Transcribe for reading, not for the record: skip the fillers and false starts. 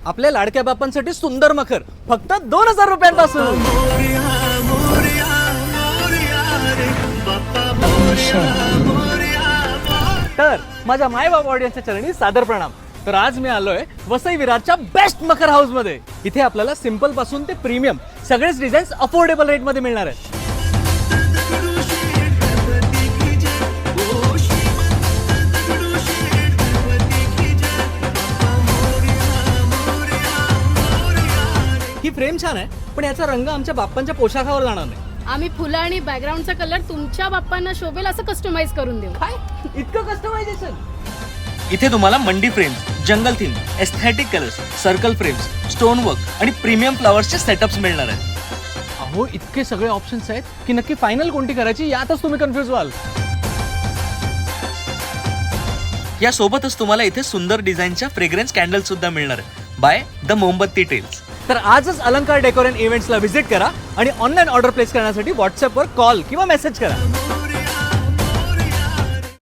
आपल्या लाडक्या बापांसाठी सुंदर मखर फक्त 2000 रुपयांपासून. तर माझ्या माय बाप ऑडियन्सच्या चरणी सादर प्रणाम. तर आज मी आलोय वसई विरारच्या बेस्ट मखर हाऊस मध्ये. इथे आपल्याला सिंपल पासून ते प्रीमियम सगळेच डिझाईन्स अफोर्डेबल रेट मध्ये मिळणार आहेत. ही फ्रेम छान आहे, पण याचा रंग आमच्या बाप्पांच्या पोशाखावर जाणार नाही. आम्ही फुलं आणि बॅकग्राऊंडचा कलर तुमच्या बाप्पांना शोभेल असं कस्टमाइज करून देऊ. काय इतकं कस्टमायझेशन? इथे तुम्हाला मंडी फ्रेम्स, जंगल theme, aesthetic colours, circle frames, stone work आणि प्रीमियम फ्लॉवर्सचे सेटअप्स मिळणार आहेत. अहो इतके सगळे ऑप्शन्स आहेत की नक्की फायनल कोणती करायची यातच तुम्ही कन्फ्युज व्हाल. यासोबतच तुम्हाला इथे सुंदर डिझाईनच्या फ्रेग्रन्स कॅन्डल सुद्धा मिळणार आहेत बाय द मोमबत्ती टेल्स. तर आजच अलंकार डेकोर अँड इव्हेंट्सला व्हिजिट करा आणि ऑनलाईन ऑर्डर प्लेस करण्यासाठी व्हॉट्सअपवर कॉल किंवा मेसेज करा.